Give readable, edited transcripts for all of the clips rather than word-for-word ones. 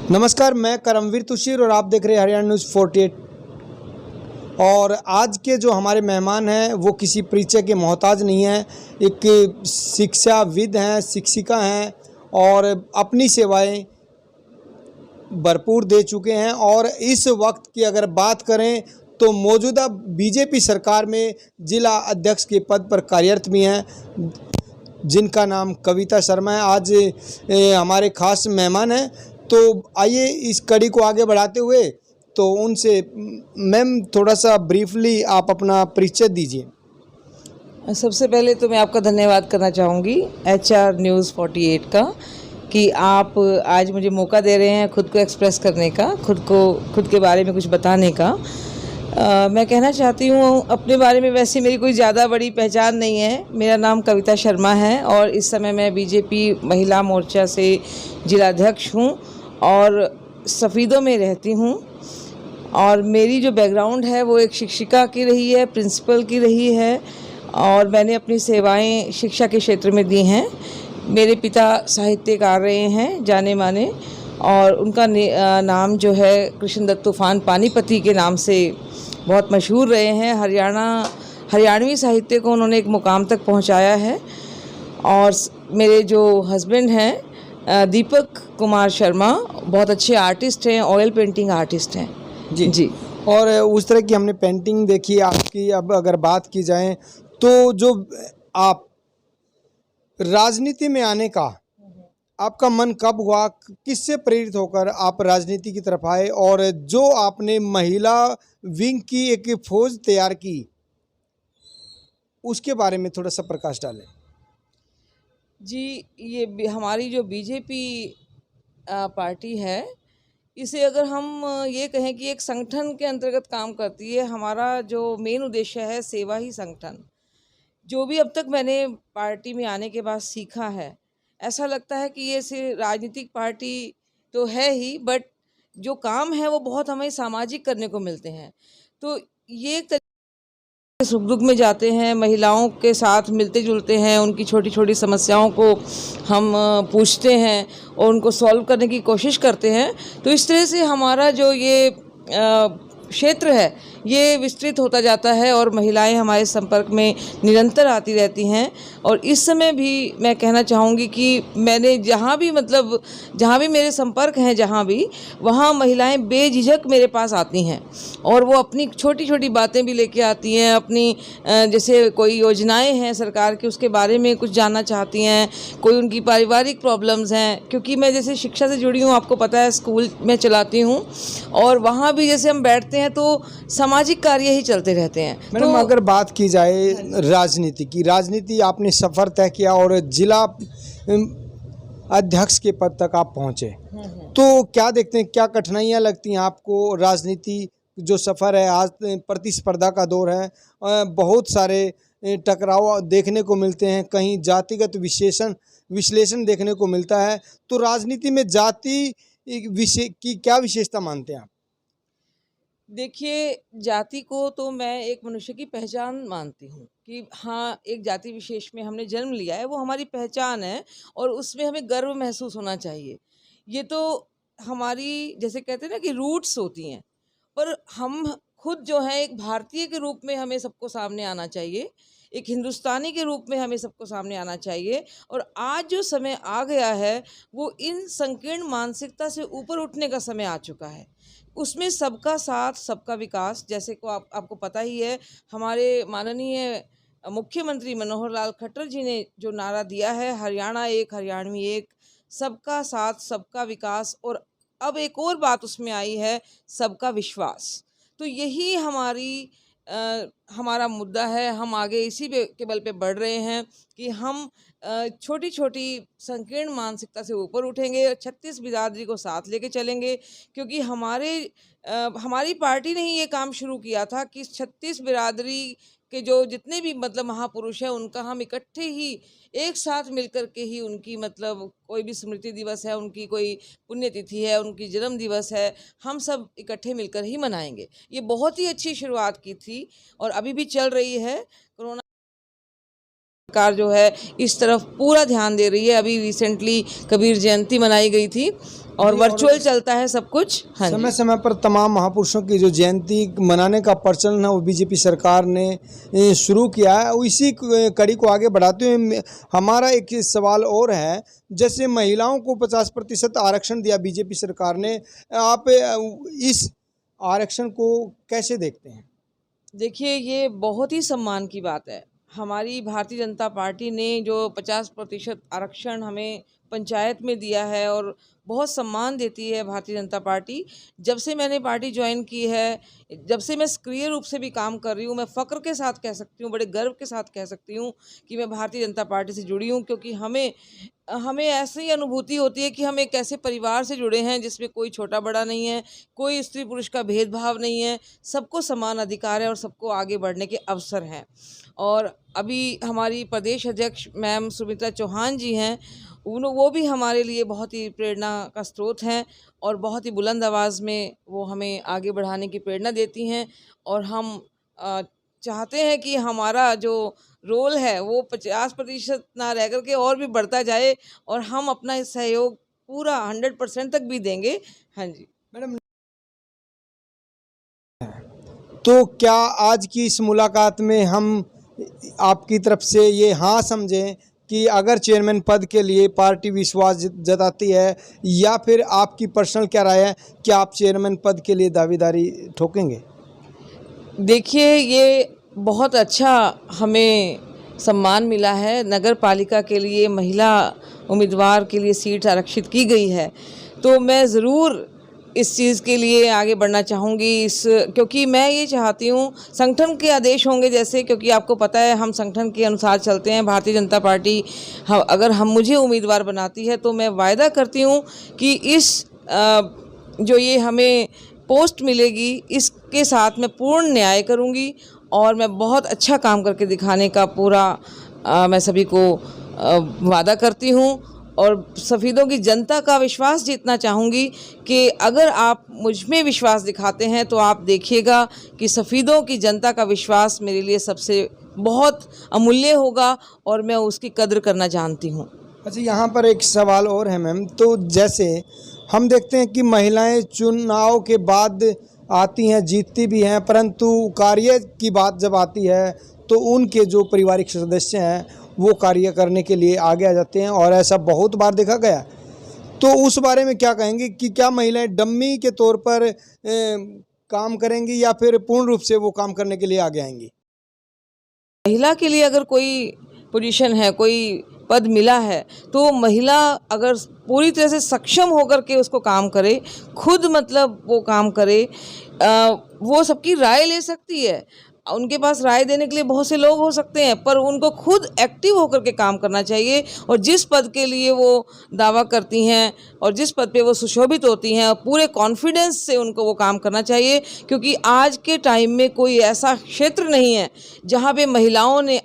नमस्कार, मैं करमवीर तुषार और आप देख रहे हैं हरियाणा न्यूज़ 48। और आज के जो हमारे मेहमान हैं वो किसी परिचय के मोहताज नहीं हैं। एक शिक्षाविद हैं, शिक्षिका हैं और अपनी सेवाएं भरपूर दे चुके हैं। और इस वक्त की अगर बात करें तो मौजूदा बीजेपी सरकार में जिला अध्यक्ष के पद पर कार्यरत भी हैं, जिनका नाम कविता शर्मा है। आज हमारे खास मेहमान हैं, तो आइए इस कड़ी को आगे बढ़ाते हुए तो उनसे मैम थोड़ा सा ब्रीफली आप अपना परिचय दीजिए। सबसे पहले तो मैं आपका धन्यवाद करना चाहूँगी HR न्यूज़ 48 का कि आप आज मुझे मौका दे रहे हैं खुद को एक्सप्रेस करने का, खुद के बारे में कुछ बताने का। मैं कहना चाहती हूँ अपने बारे में, वैसे मेरी कोई ज़्यादा बड़ी पहचान नहीं है। मेरा नाम कविता शर्मा है और इस समय मैं बीजेपी महिला मोर्चा से जिलाध्यक्ष हूँ और सफ़ीदों में रहती हूँ। और मेरी जो बैकग्राउंड है वो एक शिक्षिका की रही है, प्रिंसिपल की रही है और मैंने अपनी सेवाएं शिक्षा के क्षेत्र में दी हैं। मेरे पिता साहित्यकार रहे हैं जाने माने, और उनका नाम जो है कृष्णदत्त तूफान पानीपति के नाम से बहुत मशहूर रहे हैं। हरियाणवी साहित्य को उन्होंने एक मुकाम तक पहुंचाया है। और मेरे जो हस्बैंड हैं दीपक कुमार शर्मा, बहुत अच्छे आर्टिस्ट हैं, ऑयल पेंटिंग आर्टिस्ट हैं। जी। और उस तरह की हमने पेंटिंग देखी आपकी। अब अगर बात की जाए तो जो आप राजनीति में आने का आपका मन कब हुआ, किससे प्रेरित होकर आप राजनीति की तरफ आए, और जो आपने महिला विंग की एक फौज तैयार की उसके बारे में थोड़ा सा प्रकाश डालें। जी, ये हमारी जो बीजेपी पार्टी है, इसे अगर हम ये कहें कि एक संगठन के अंतर्गत काम करती है। हमारा जो मेन उद्देश्य है सेवा ही संगठन। जो भी अब तक मैंने पार्टी में आने के बाद सीखा है, ऐसा लगता है कि ये सिर्फ राजनीतिक पार्टी तो है ही, बट जो काम है वो बहुत हमें सामाजिक करने को मिलते हैं। तो ये एक सुख दुख में जाते हैं, महिलाओं के साथ मिलते जुलते हैं, उनकी छोटी छोटी समस्याओं को हम पूछते हैं और उनको सॉल्व करने की कोशिश करते हैं। तो इस तरह से हमारा जो ये क्षेत्र है ये विस्तृत होता जाता है और महिलाएं हमारे संपर्क में निरंतर आती रहती हैं। और इस समय भी मैं कहना चाहूँगी कि मैंने जहाँ भी मेरे संपर्क हैं, जहाँ भी, वहाँ महिलाएं बेझिझक मेरे पास आती हैं और वो अपनी छोटी छोटी बातें भी लेके आती हैं। अपनी जैसे कोई योजनाएं हैं सरकार की, उसके बारे में कुछ जानना चाहती हैं, कोई उनकी पारिवारिक प्रॉब्लम्स हैं। क्योंकि मैं जैसे शिक्षा से जुड़ी हूँ, आपको पता है, स्कूल में चलाती हूँ और वहाँ भी जैसे हम बैठते हैं तो सामाजिक कार्य ही चलते रहते हैं। मैडम, तो अगर बात की जाए राजनीति आपने सफ़र तय किया और जिला अध्यक्ष के पद तक आप पहुँचे, तो क्या देखते हैं, क्या कठिनाइयाँ लगती हैं आपको? राजनीति जो सफ़र है, आज प्रतिस्पर्धा का दौर है, बहुत सारे टकराव देखने को मिलते हैं, कहीं जातिगत विश्लेषण देखने को मिलता है। तो राजनीति में जाति विषय की क्या विशेषता मानते हैं आप? देखिए, जाति को तो मैं एक मनुष्य की पहचान मानती हूँ कि हाँ, एक जाति विशेष में हमने जन्म लिया है, वो हमारी पहचान है और उसमें हमें गर्व महसूस होना चाहिए। ये तो हमारी, जैसे कहते हैं ना कि रूट्स होती हैं, पर हम खुद जो हैं एक भारतीय के रूप में हमें सबको सामने आना चाहिए, एक हिंदुस्तानी के रूप में हमें सबको सामने आना चाहिए। और आज जो समय आ गया है, वो इन संकीर्ण मानसिकता से ऊपर उठने का समय आ चुका है। उसमें सबका साथ, सबका विकास, जैसे को आपको पता ही है, हमारे माननीय मुख्यमंत्री मनोहर लाल खट्टर जी ने जो नारा दिया है, हरियाणा एक, हरियाणवी एक, सबका साथ, सबका विकास, और अब एक और बात उसमें आई है, सबका विश्वास। तो यही हमारा मुद्दा है। हम आगे इसी के बल पे बढ़ रहे हैं कि हम छोटी छोटी संकीर्ण मानसिकता से ऊपर उठेंगे और 36 बिरादरी को साथ लेके चलेंगे। क्योंकि हमारी पार्टी ने ही ये काम शुरू किया था कि 36 बिरादरी के जो जितने भी महापुरुष हैं, उनका हम इकट्ठे ही एक साथ मिलकर के ही उनकी कोई भी स्मृति दिवस है, उनकी कोई पुण्यतिथि है, उनकी जन्म दिवस है, हम सब इकट्ठे मिलकर ही मनाएंगे। ये बहुत ही अच्छी शुरुआत की थी और अभी भी चल रही है। कोरोना सरकार जो है इस तरफ पूरा ध्यान दे रही है। अभी रिसेंटली कबीर जयंती मनाई गई थी और वर्चुअल चलता है सब कुछ। हाँ समय समय पर तमाम महापुरुषों की जो जयंती मनाने का प्रचलन है वो बीजेपी सरकार ने शुरू किया है। इसी कड़ी को आगे बढ़ाते हुए हमारा एक सवाल और है, जैसे महिलाओं को 50% आरक्षण दिया बीजेपी सरकार ने, आप इस आरक्षण को कैसे देखते हैं? देखिए, ये बहुत ही सम्मान की बात है। हमारी भारतीय जनता पार्टी ने जो 50% आरक्षण हमें पंचायत में दिया है और बहुत सम्मान देती है भारतीय जनता पार्टी। जब से मैंने पार्टी ज्वाइन की है, जब से मैं सक्रिय रूप से भी काम कर रही हूँ, मैं फ़ख्र के साथ कह सकती हूँ, बड़े गर्व के साथ कह सकती हूँ कि मैं भारतीय जनता पार्टी से जुड़ी हूँ, क्योंकि हमें ऐसी अनुभूति होती है कि हम एक ऐसे परिवार से जुड़े हैं जिसमें कोई छोटा बड़ा नहीं है, कोई स्त्री पुरुष का भेदभाव नहीं है, सबको समान अधिकार है और सबको आगे बढ़ने के अवसर हैं। और अभी हमारी प्रदेश अध्यक्ष मैम सुमित्रा चौहान जी हैं, वो भी हमारे लिए बहुत ही प्रेरणा का स्रोत हैं और बहुत ही बुलंद आवाज़ में वो हमें आगे बढ़ाने की प्रेरणा देती हैं। और हम चाहते हैं कि हमारा जो रोल है वो 50% ना रह कर के और भी बढ़ता जाए और हम अपना इस सहयोग पूरा 100% तक भी देंगे। हाँ जी मैडम, तो क्या आज की इस मुलाकात में हम आपकी तरफ से ये हाँ समझें कि अगर चेयरमैन पद के लिए पार्टी विश्वास जताती है, या फिर आपकी पर्सनल क्या राय है कि आप चेयरमैन पद के लिए दावेदारी ठोकेंगे? देखिए, ये बहुत अच्छा हमें सम्मान मिला है। नगर पालिका के लिए महिला उम्मीदवार के लिए सीट आरक्षित की गई है, तो मैं ज़रूर इस चीज़ के लिए आगे बढ़ना चाहूँगी, क्योंकि मैं ये चाहती हूँ संगठन के आदेश होंगे जैसे, क्योंकि आपको पता है हम संगठन के अनुसार चलते हैं। भारतीय जनता पार्टी अगर मुझे उम्मीदवार बनाती है तो मैं वायदा करती हूँ कि जो ये हमें पोस्ट मिलेगी इसके साथ मैं पूर्ण न्याय करूँगी और मैं बहुत अच्छा काम करके दिखाने का पूरा मैं सभी को वादा करती हूँ। और सफ़ीदों की जनता का विश्वास जीतना चाहूँगी कि अगर आप मुझ में विश्वास दिखाते हैं तो आप देखिएगा कि सफ़ीदों की जनता का विश्वास मेरे लिए सबसे बहुत अमूल्य होगा और मैं उसकी कद्र करना जानती हूँ। अच्छा, यहाँ पर एक सवाल और है मैम, तो जैसे हम देखते हैं कि महिलाएं चुनाव के बाद आती हैं, जीतती भी हैं, परंतु कार्य की बात जब आती है तो उनके जो पारिवारिक सदस्य हैं वो कार्य करने के लिए आगे आ जाते हैं, और ऐसा बहुत बार देखा गया। तो उस बारे में क्या कहेंगे कि क्या महिलाएं डम्मी के तौर पर काम करेंगी या फिर पूर्ण रूप से वो काम करने के लिए आगे आएंगी? महिला के लिए अगर कोई पोजीशन है, कोई पद मिला है, तो महिला अगर पूरी तरह से सक्षम होकर के उसको काम करे, खुद मतलब वो काम करे, वो सबकी राय ले सकती है। उनके पास राय देने के लिए बहुत से लोग हो सकते हैं, पर उनको खुद एक्टिव होकर के काम करना चाहिए और जिस पद के लिए वो दावा करती हैं और जिस पद पे वो सुशोभित होती हैं पूरे कॉन्फिडेंस से उनको वो काम करना चाहिए, क्योंकि आज के टाइम में कोई ऐसा क्षेत्र नहीं है जहाँ पे महिलाओं ने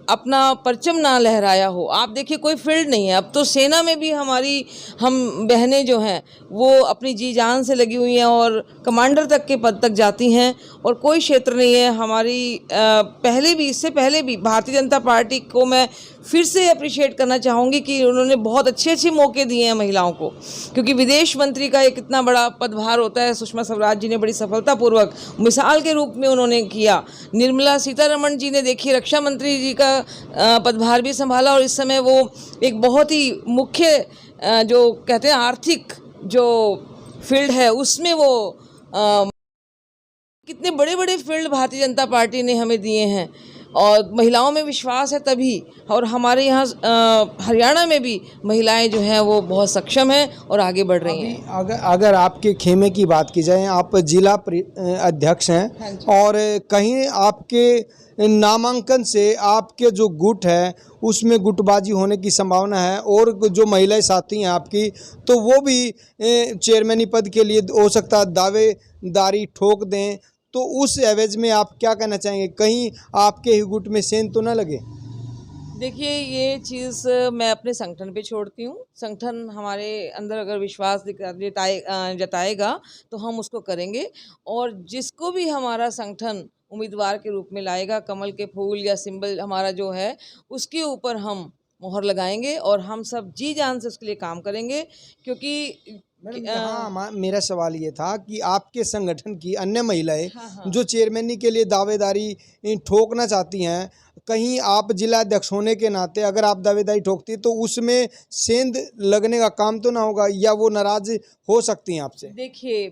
अपना परचम ना लहराया हो। आप देखिए, कोई फील्ड नहीं है। अब तो सेना में भी हम बहनें जो हैं वो अपनी जी जान से लगी हुई हैं और कमांडर तक के पद तक जाती हैं, और कोई क्षेत्र नहीं है हमारी इससे पहले भी भारतीय जनता पार्टी को मैं फिर से अप्रिशिएट करना चाहूँगी कि उन्होंने बहुत अच्छे मौके दिए हैं महिलाओं को, क्योंकि विदेश मंत्री का एक इतना बड़ा पदभार होता है, सुषमा स्वराज जी ने बड़ी सफलतापूर्वक मिसाल के रूप में उन्होंने किया। निर्मला सीतारमण जी ने देखिए रक्षा मंत्री जी का पदभार भी संभाला, और इस समय वो एक बहुत ही मुख्य जो कहते हैं आर्थिक जो फील्ड है उसमें वो कितने बड़े बड़े फील्ड भारतीय जनता पार्टी ने हमें दिए हैं, और महिलाओं में विश्वास है तभी। और हमारे यहाँ हरियाणा में भी महिलाएं जो हैं वो बहुत सक्षम हैं और आगे बढ़ रही हैं। अगर आपके खेमे की बात की जाए, आप जिला अध्यक्ष हैं, हाँ और कहीं आपके नामांकन से आपके जो गुट है उसमें गुटबाजी होने की संभावना है, और जो महिलाएं साथी हैं आपकी, तो वो भी चेयरमैनी पद के लिए हो सकता है दावेदारी ठोक दें, तो उस एवज में आप क्या कहना चाहेंगे? कहीं आपके ही गुट में सेंध तो ना लगे? देखिए, ये चीज़ मैं अपने संगठन पे छोड़ती हूँ। संगठन हमारे अंदर अगर विश्वास जताएगा तो हम उसको करेंगे, और जिसको भी हमारा संगठन उम्मीदवार के रूप में लाएगा, कमल के फूल या सिंबल हमारा जो है उसके ऊपर हम मोहर लगाएंगे और हम सब जी जान से उसके लिए काम करेंगे, क्योंकि मैडम यहाँ मेरा सवाल ये था कि आपके संगठन की अन्य महिलाएं हाँ। जो चेयरमैनी के लिए दावेदारी ठोकना चाहती हैं, कहीं आप जिला अध्यक्ष होने के नाते अगर आप दावेदारी ठोकती तो उसमें सेंध लगने का काम तो ना होगा, या वो नाराज हो सकती हैं आपसे? देखिए,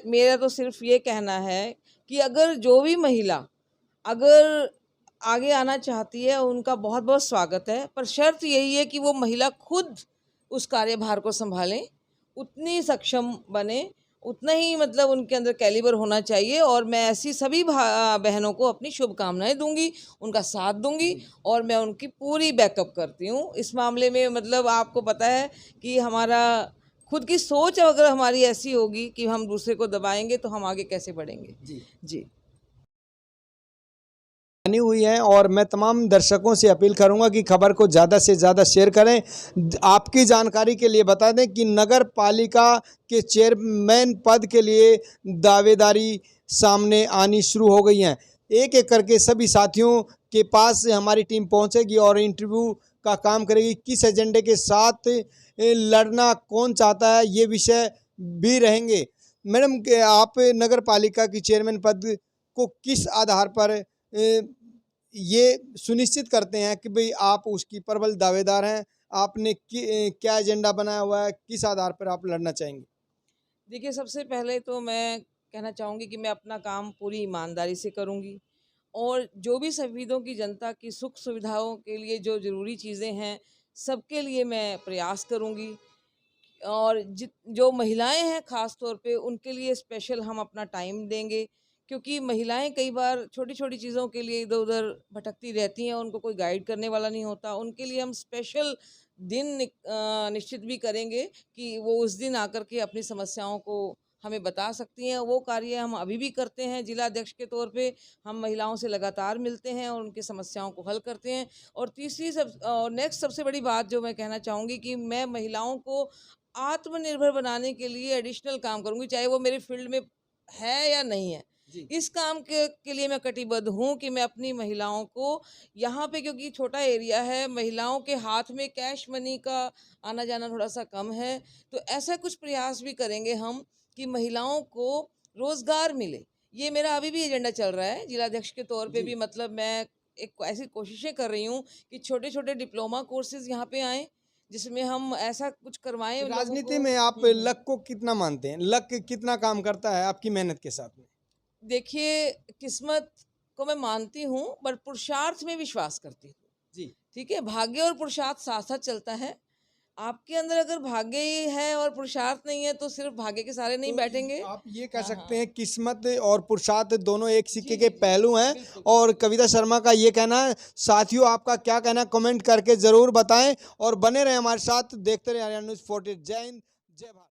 मेरा तो सिर्फ ये कहना है कि अगर जो भी महिला अगर आगे आना चाहती है उनका बहुत बहुत स्वागत है, पर शर्त यही है कि वो महिला खुद उस कार्यभार को संभालें, उतनी सक्षम बने, उतना ही मतलब उनके अंदर कैलिबर होना चाहिए। और मैं ऐसी सभी बहनों को अपनी शुभकामनाएं दूंगी, उनका साथ दूंगी और मैं उनकी पूरी बैकअप करती हूँ इस मामले में। मतलब आपको पता है कि हमारा खुद की सोच अगर हमारी ऐसी होगी कि हम दूसरे को दबाएंगे तो हम आगे कैसे बढ़ेंगे। जी बनी हुई है और मैं तमाम दर्शकों से अपील करूंगा कि खबर को ज़्यादा से ज़्यादा शेयर करें। आपकी जानकारी के लिए बता दें कि नगर पालिका के चेयरमैन पद के लिए दावेदारी सामने आनी शुरू हो गई हैं। एक एक करके सभी साथियों के पास हमारी टीम पहुंचेगी और इंटरव्यू का काम करेगी। किस एजेंडे के साथ लड़ना कौन चाहता है, ये विषय भी रहेंगे। मैडम आप नगर पालिका की चेयरमैन पद को किस आधार पर ये सुनिश्चित करते हैं कि भाई आप उसकी प्रबल दावेदार हैं? आपने क्या एजेंडा बनाया हुआ है, किस आधार पर आप लड़ना चाहेंगे? देखिए, सबसे पहले तो मैं कहना चाहूँगी कि मैं अपना काम पूरी ईमानदारी से करूँगी और जो भी संविधाओं की जनता की सुख सुविधाओं के लिए जो ज़रूरी चीज़ें हैं सबके लिए मैं प्रयास करूँगी। और जो महिलाएं हैं ख़ास तौर पे उनके लिए स्पेशल हम अपना टाइम देंगे, क्योंकि महिलाएं कई बार छोटी छोटी चीज़ों के लिए इधर उधर भटकती रहती हैं, उनको कोई गाइड करने वाला नहीं होता। उनके लिए हम स्पेशल दिन निश्चित भी करेंगे कि वो उस दिन आकर के अपनी समस्याओं को हमें बता सकती हैं। वो कार्य हम अभी भी करते हैं जिला अध्यक्ष के तौर पे। हम महिलाओं से लगातार मिलते हैं और उनकी समस्याओं को हल करते हैं। और तीसरी नेक्स्ट सबसे बड़ी बात जो मैं कहना चाहूँगी कि मैं महिलाओं को आत्मनिर्भर बनाने के लिए एडिशनल काम करूँगी, चाहे वो मेरे फील्ड में है या नहीं है। इस काम के लिए मैं कटिबद्ध हूँ कि मैं अपनी महिलाओं को यहाँ पे, क्योंकि छोटा एरिया है, महिलाओं के हाथ में कैश मनी का आना जाना थोड़ा सा कम है, तो ऐसा कुछ प्रयास भी करेंगे हम कि महिलाओं को रोजगार मिले। ये मेरा अभी भी एजेंडा चल रहा है जिलाध्यक्ष के तौर पे भी। मतलब मैं एक ऐसी कोशिशें कर रही हूँ कि छोटे छोटे डिप्लोमा कोर्सेज यहाँ पे आए जिसमें हम ऐसा कुछ करवाएं उन लोगों राजनीति को। में आप लक को कितना मानते हैं? लक कितना काम करता है आपकी मेहनत के साथ में? देखिए, किस्मत को मैं मानती हूँ पर पुरुषार्थ में विश्वास करती हूँ। जी। ठीक है, भाग्य और पुरुषार्थ साथ साथ चलता है। आपके अंदर अगर भाग्य ही है और पुरुषार्थ नहीं है तो सिर्फ भाग्य के सहारे नहीं तो बैठेंगे। आप ये कह हाँ, सकते हाँ। हैं किस्मत और पुरुषार्थ दोनों एक सिक्के जी, के जी, जी, पहलू हैं। बिल्कुल। और कविता शर्मा का ये कहना है। साथियों, आपका क्या कहना है कमेंट करके ज़रूर बताएं और बने रहें हमारे साथ। देखते रहे हरियाणा न्यूज़ 48। जय हिंद, जय भारत।